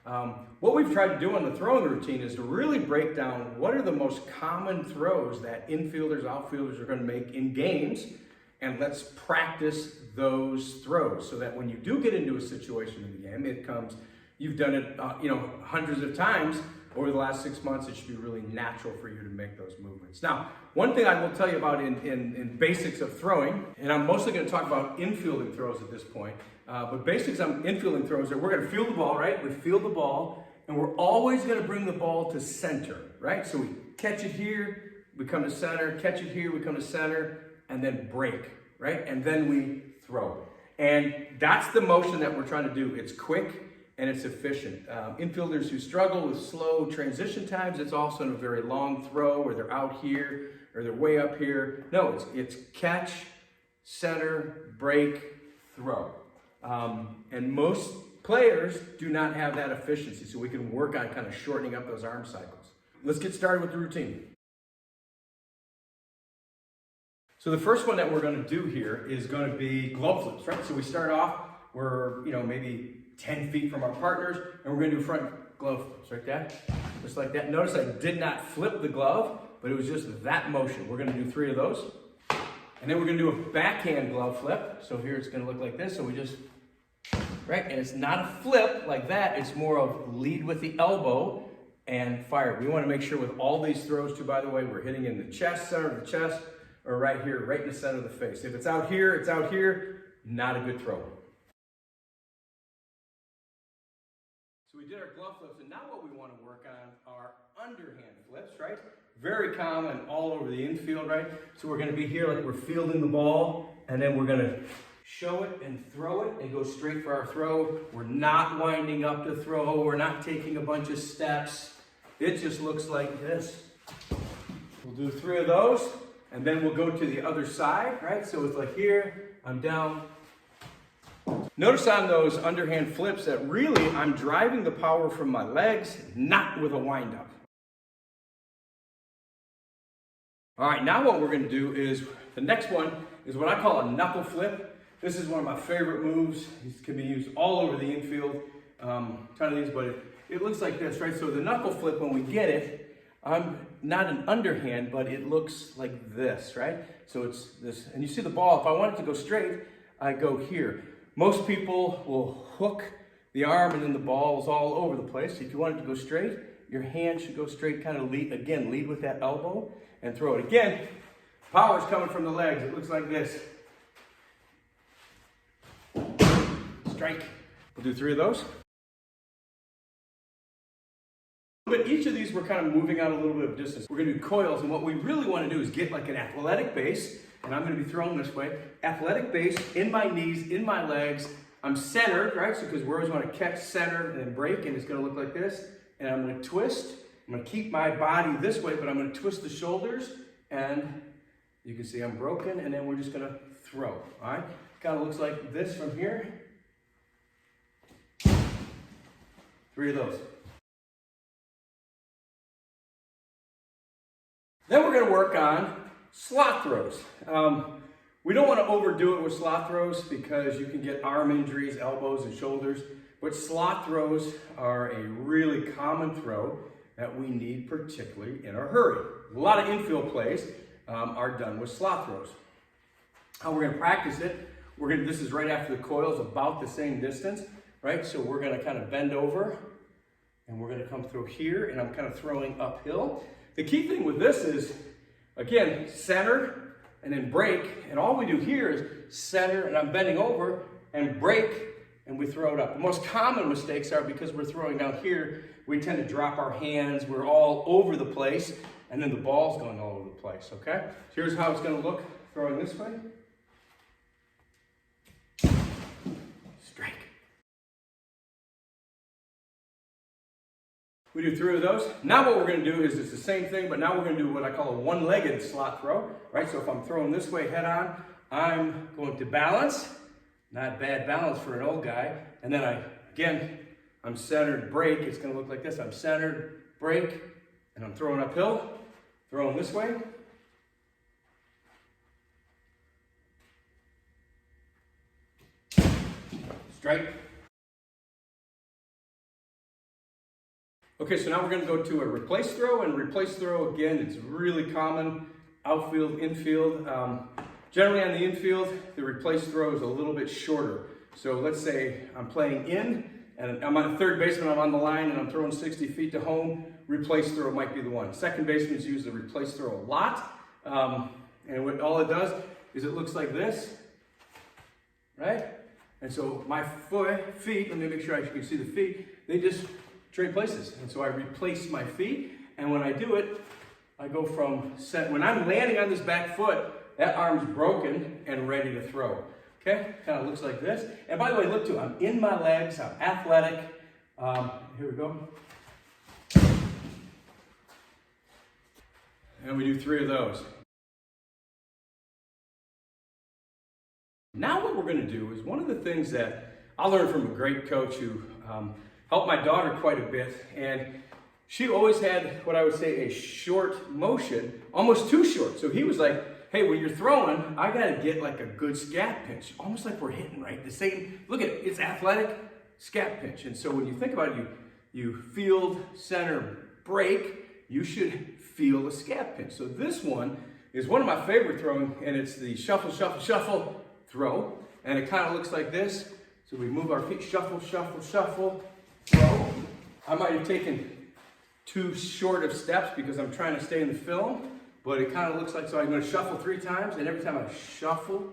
What we've tried to do on the throwing routine is to really break down what are the most common throws that infielders, outfielders are going to make in games, and let's practice those throws so that when you do get into a situation in the game, it comes, you've done it hundreds of times over the last 6 months. It should be really natural for you to make those movements. Now, one thing I will tell you about in basics of throwing, and I'm mostly going to talk about infielding throws at this point, but basics on infielding throws are we're going to field the ball, right? We field the ball, and we're always going to bring the ball to center, right? So we catch it here, we come to center, catch it here, we come to center, and then break, right? And then we throw. And that's the motion that we're trying to do. It's quick and it's efficient. Infielders who struggle with slow transition times, it's also a very long throw, or they're out here, or they're way up here. No, it's catch, center, break, throw. And most players do not have that efficiency, so we can work on kind of shortening up those arm cycles. Let's get started with the routine. So the first one that we're going to do here is going to be glove flips, right? So we start off, we're maybe 10 feet from our partners, and we're going to do front glove flips, like that, just like that. Notice I did not flip the glove, but it was just that motion. We're going to do 3 of those, and then we're going to do a backhand glove flip. So here it's going to look like this. So we just, right, and it's not a flip like that. It's more of lead with the elbow and fire. We want to make sure with all these throws too, by the way, we're hitting in the chest, center of the chest, or right here, right in the center of the face. If it's out here, it's out here, not a good throw. So we did our glove flips, and now what we want to work on are underhand flips, right? Very common all over the infield, right? So we're going to be here like we're fielding the ball, and then we're going to show it and throw it and go straight for our throw. We're not winding up to throw. We're not taking a bunch of steps. It just looks like this. We'll do 3 of those, and then we'll go to the other side, right? So it's like here, I'm down. Notice on those underhand flips that really I'm driving the power from my legs, not with a windup. All right, now what we're going to do is, the next one is what I call a knuckle flip. This is one of my favorite moves. It can be used all over the infield, ton of these, but it looks like this, right? So the knuckle flip, when we get it, I'm not an underhand, but it looks like this, right? So it's this, and you see the ball, if I want it to go straight, I go here. Most people will hook the arm and then the ball is all over the place. If you want it to go straight, your hand should go straight, kind of lead with that elbow and throw it. Again, power is coming from the legs. It looks like this. Strike. We'll do 3 of those. But each of these, we're kind of moving out a little bit of distance. We're going to do coils, and what we really want to do is get like an athletic base, and I'm going to be thrown this way. Athletic base in my knees, in my legs. I'm centered, right? So because we always want to catch, center, and then break, and it's going to look like this. And I'm going to twist. I'm going to keep my body this way, but I'm going to twist the shoulders, and you can see I'm broken, and then we're just going to throw, all right? Kind of looks like this from here. 3 of those. Then we're going to work on slot throws. We don't want to overdo it with slot throws because you can get arm injuries, elbows, and shoulders. But slot throws are a really common throw that we need, particularly in a hurry. A lot of infield plays are done with slot throws. How we're going to practice it, this is right after the coils, about the same distance, right? So we're going to kind of bend over, and we're going to come through here, and I'm kind of throwing uphill. The key thing with this is, again, center and then break. And all we do here is center, and I'm bending over, and break, and we throw it up. The most common mistakes are because we're throwing down here, we tend to drop our hands. We're all over the place, and then the ball's going all over the place, okay? So here's how it's going to look throwing this way. Strike. We do 3 of those. Now what we're going to do is it's the same thing, but now we're going to do what I call a one-legged slot throw, right? So if I'm throwing this way head on, I'm going to balance. Not bad balance for an old guy. And then I'm centered, break. It's going to look like this. I'm centered, break, and I'm throwing uphill, throwing this way. Strike. Okay, so now we're going to go to a replace throw, and replace throw, again, it's really common, outfield, infield. Generally on the infield, the replace throw is a little bit shorter. So let's say I'm playing in, and I'm on third baseman, I'm on the line, and I'm throwing 60 feet to home, replace throw might be the one. Second baseman's use the replace throw a lot, and what all it does is it looks like this, right? And so my feet, let me make sure I can see the feet, they just trade places. And so I replace my feet, and when I do it, I go from set. When I'm landing on this back foot, that arm's broken and ready to throw. Okay, kind of looks like this. And by the way, look too, I'm in my legs, I'm athletic. Here we go. And we do 3 of those. Now what we're going to do is one of the things that I learned from a great coach who helped my daughter quite a bit, and she always had what I would say a short motion, almost too short. So he was like, hey, when you're throwing, I got to get like a good scat pinch, almost like we're hitting, right? The same, look at it, it's athletic, scat pinch. And so when you think about it, you field, center, break, you should feel the scat pinch. So this one is one of my favorite throwing, and it's the shuffle, shuffle, shuffle throw. And it kind of looks like this. So we move our feet, shuffle, shuffle, shuffle, throw. I might have taken too short of steps because I'm trying to stay in the film, but it kind of looks like, so I'm going to shuffle 3 times, and every time I shuffle,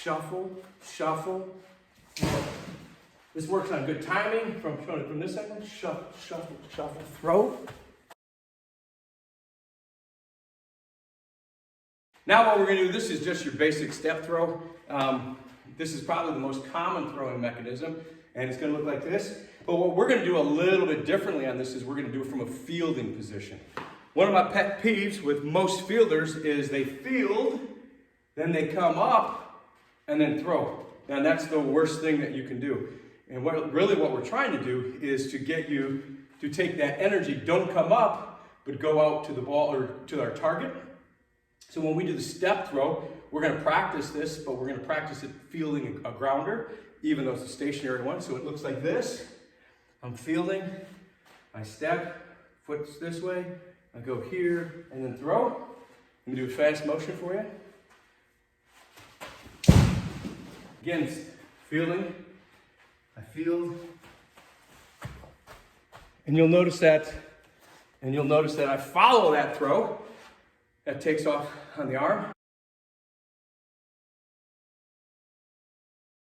shuffle, shuffle. This works on good timing from this second, shuffle, shuffle, shuffle, throw. Now what we're going to do, this is just your basic step throw. This is probably the most common throwing mechanism, and it's going to look like this. But what we're going to do a little bit differently on this is we're going to do it from a fielding position. One of my pet peeves with most fielders is they field, then they come up, and then throw. And that's the worst thing that you can do. And what we're trying to do is to get you to take that energy, don't come up, but go out to the ball or to our target. So when we do the step throw, we're going to practice this, but we're going to practice it fielding a grounder, even though it's a stationary one. So it looks like this. I'm fielding, I step, foot's this way, I go here, and then throw. Let me do a fast motion for you. Again, fielding, I field, and you'll notice that I follow that throw. That takes off on the arm.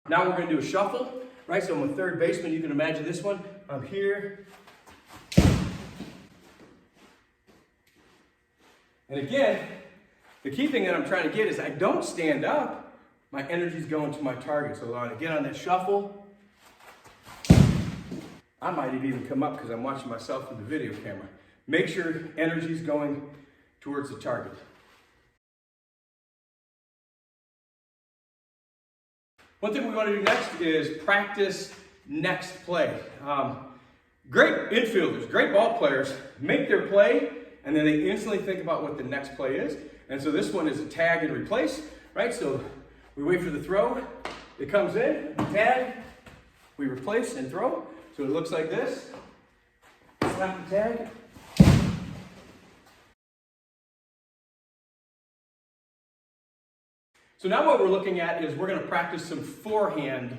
Now we're going to do a shuffle, right? So I'm a third baseman. You can imagine this one. I'm here. And again, the key thing that I'm trying to get is I don't stand up. My energy's going to my target. So I get on that shuffle. I might have even come up because I'm watching myself through the video camera. Make sure energy's going towards the target. One thing we want to do next is practice next play. Great infielders, great ball players make their play, and then they instantly think about what the next play is. And so this one is a tag and replace, right? So we wait for the throw, it comes in, we tag, we replace and throw. So it looks like this. Slap the tag. So now what we're looking at is we're going to practice some forehand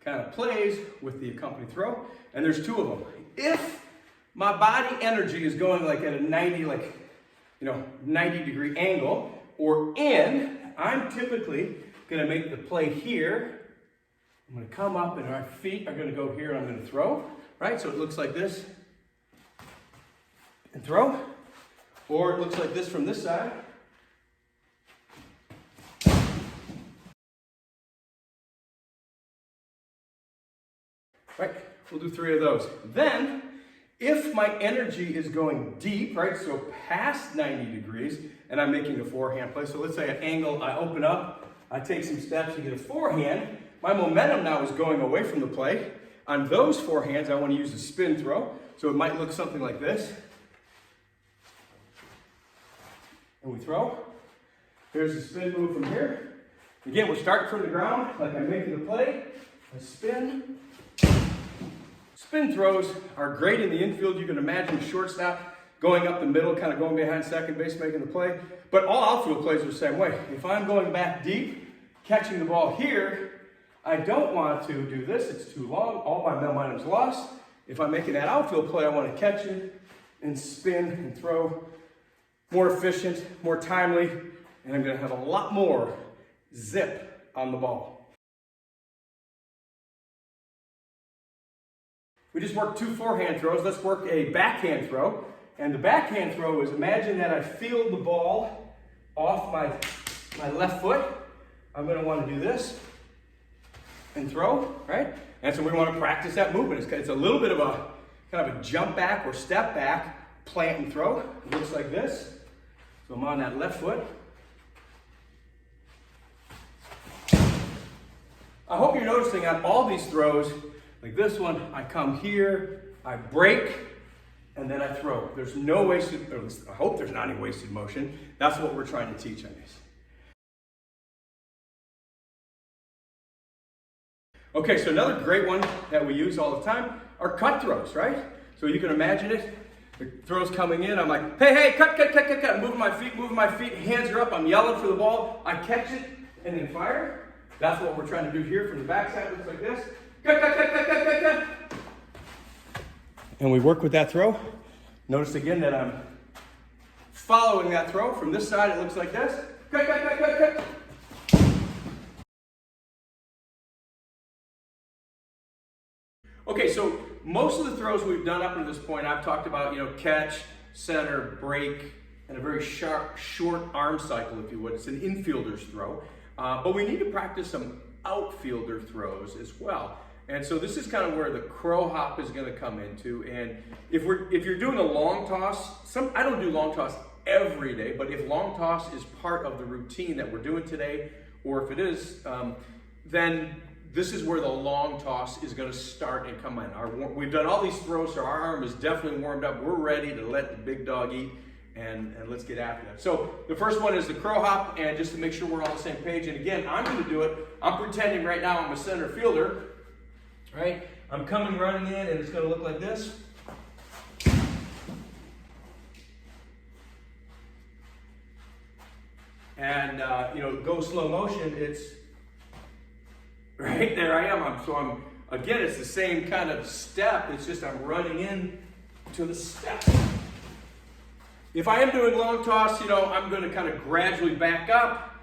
kind of plays with the accompanied throw, and there's 2 of them. If my body energy is going like at a 90 degree angle or in, I'm typically going to make the play here. I'm going to come up and our feet are going to go here and I'm going to throw, right? So it looks like this and throw, or it looks like this from this side. Right, we'll do 3 of those. Then, if my energy is going deep, right, so past 90 degrees, and I'm making a forehand play, so let's say an angle, I open up, I take some steps to get a forehand, my momentum now is going away from the play. On those forehands, I want to use a spin throw, so it might look something like this. And we throw. Here's the spin move from here. Again, we're starting from the ground, like I'm making the play, I spin, Spin throws are great in the infield. You can imagine shortstop going up the middle, kind of going behind second base, making the play. But all outfield plays are the same way. If I'm going back deep, catching the ball here, I don't want to do this. It's too long. All my momentum's lost. If I'm making that outfield play, I want to catch it and spin and throw. More efficient, more timely, and I'm going to have a lot more zip on the ball. We just worked 2 forehand throws. Let's work a backhand throw. And the backhand throw is, imagine that I field the ball off my left foot. I'm going to want to do this and throw, right? And so we want to practice that movement. It's a little bit of a kind of a jump back or step back, plant and throw. It looks like this. So I'm on that left foot. I hope you're noticing on all these throws, like this one, I come here, I break, and then I throw. There's no wasted, or at least I hope there's not any wasted motion. That's what we're trying to teach on these. Okay, so another great one that we use all the time are cut throws, right? So you can imagine it. The throw's coming in, I'm like, hey, cut. I'm moving my feet, hands are up, I'm yelling for the ball, I catch it, and then fire. That's what we're trying to do here from the backside. Looks like this. Cut. And we work with that throw. Notice again that I'm following that throw. From this side, it looks like this. Cut. Okay, so most of the throws we've done up to this point, I've talked about, catch, center, break, and a very sharp, short arm cycle, if you would. It's an infielder's throw. But we need to practice some outfielder throws as well. And so this is kind of where the crow hop is going to come into. And if you're doing a long toss, I don't do long toss every day, but if long toss is part of the routine that we're doing today, or if it is, then this is where the long toss is going to start and come in. We've done all these throws, so our arm is definitely warmed up. We're ready to let the big dog eat, and let's get after that. So the first one is the crow hop, and just to make sure we're on the same page, and again, I'm going to do it. I'm pretending right now I'm a center fielder, right? I'm coming running in, and it's going to look like this. And, go slow motion, it's right there I am. Again, it's the same kind of step. It's just I'm running in to the step. If I am doing long toss, I'm going to kind of gradually back up.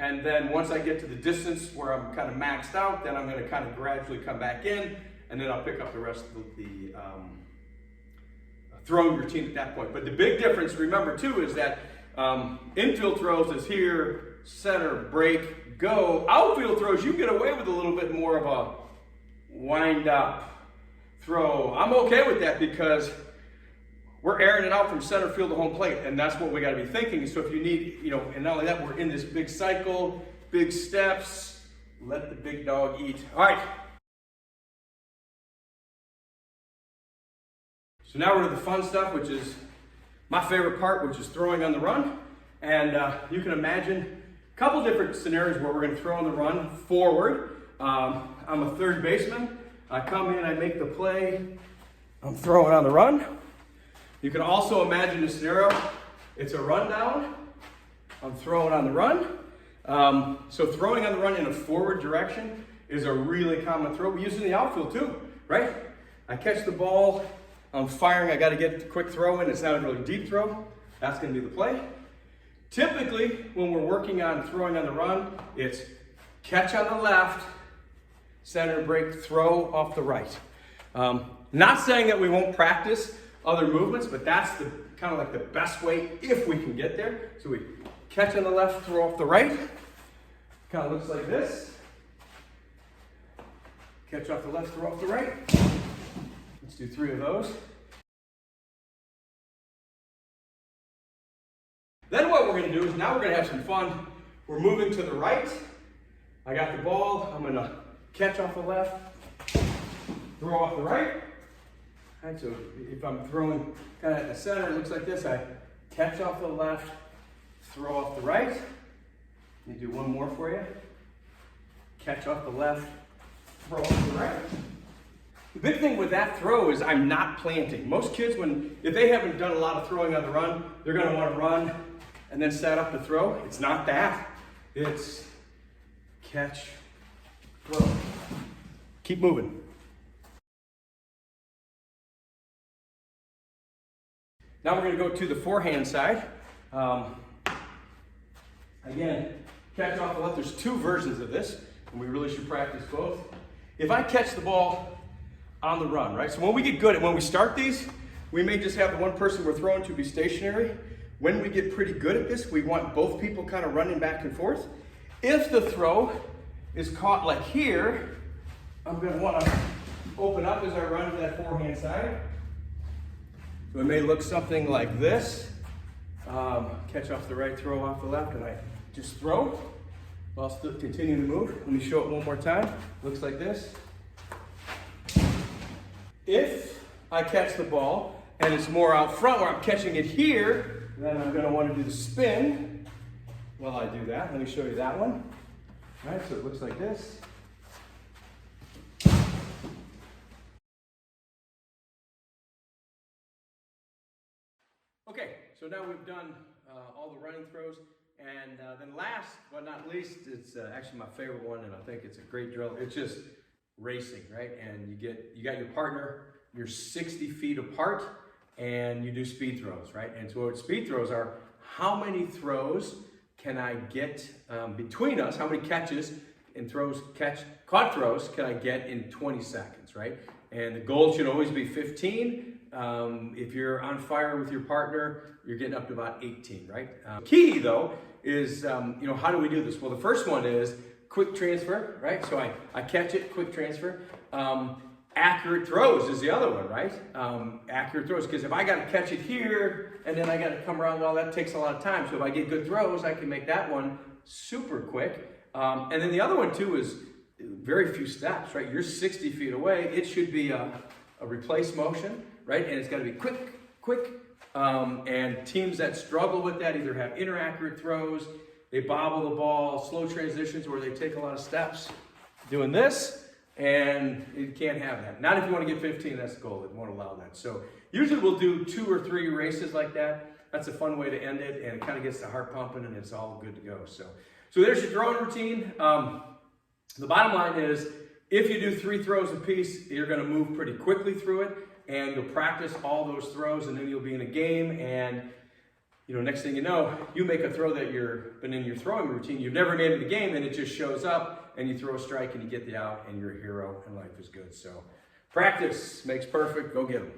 And then once I get to the distance where I'm kind of maxed out, then I'm going to kind of gradually come back in. And then I'll pick up the rest of the throwing routine at that point. But the big difference, remember too, is that infield throws is here, center, break, go. Outfield throws, you get away with a little bit more of a wind up throw. I'm okay with that because we're airing it out from center field to home plate, and that's what we got to be thinking. So if you need, and not only that, we're in this big cycle, big steps, let the big dog eat. All right. So now we're to the fun stuff, which is my favorite part, which is throwing on the run. And you can imagine a couple different scenarios where we're going to throw on the run forward. I'm a third baseman. I come in, I make the play. I'm throwing on the run. You can also imagine a scenario. It's a rundown. I'm throwing on the run. So throwing on the run in a forward direction is a really common throw. We use it in the outfield too, right? I catch the ball. I'm firing. I got to get a quick throw in. It's not a really deep throw. That's going to be the play. Typically, when we're working on throwing on the run, it's catch on the left, center break, throw off the right. Not saying that we won't practice other movements, but that's the kind of like the best way if we can get there. So we catch on the left, throw off the right. Kind of looks like this. Catch off the left, throw off the right. Let's do 3 of those. Then what we're going to do is now we're going to have some fun. We're moving to the right. I got the ball. I'm going to catch off the left, throw off the right. All right, so if I'm throwing kind of at the center, it looks like this. I catch off the left, throw off the right. Let me do one more for you. Catch off the left, throw off the right. The big thing with that throw is I'm not planting. Most kids, if they haven't done a lot of throwing on the run, they're gonna wanna run and then set up to throw. It's not that. It's catch, throw. Keep moving. Now we're gonna go to the forehand side. Again, catch off the left. There's two versions of this, and we really should practice both. If I catch the ball on the run, right? So when we get good at, when we start these, we may just have the one person we're throwing to be stationary. When we get pretty good at this, we want both people kind of running back and forth. If the throw is caught like here, I'm gonna wanna open up as I run to that forehand side. So it may look something like this. Catch off the right, throw off the left, and I just throw while still continuing to move. Let me show it one more time. Looks like this. If I catch the ball and it's more out front where I'm catching it here, then I'm gonna wanna do the spin while I do that. Let me show you that one. All right, so it looks like this. Okay, so now we've done all the running throws, and then last but not least, it's actually my favorite one, and I think it's a great drill. It's just racing, right? And you got your partner, you're 60 feet apart, and you do speed throws, right? And so what speed throws are, how many throws can I get between us? How many catches and caught throws can I get in 20 seconds, right? And the goal should always be 15. If you're on fire with your partner, you're getting up to about 18, right? Key though is, how do we do this? Well, the first one is quick transfer, right? So I catch it, quick transfer. Accurate throws is the other one, right? Accurate throws, because if I got to catch it here and then I got to come around, well, that takes a lot of time. So if I get good throws, I can make that one super quick. And then the other one too is very few steps, right? You're 60 feet away. It should be a replace motion, right? And it's got to be quick. And teams that struggle with that either have inaccurate throws, they bobble the ball, slow transitions where they take a lot of steps doing this, and you can't have that. Not if you want to get 15, that's the goal. It won't allow that. So usually we'll do 2 or 3 races like that. That's a fun way to end it, and it kind of gets the heart pumping, and it's all good to go. So there's your throwing routine. The bottom line is, if you do 3 throws apiece, you're going to move pretty quickly through it, and you'll practice all those throws, and then you'll be in a game, and next thing you know, you make a throw that you've been in your throwing routine, you've never made it in the game, and it just shows up, and you throw a strike, and you get the out, and you're a hero, and life is good. So practice makes perfect. Go get them.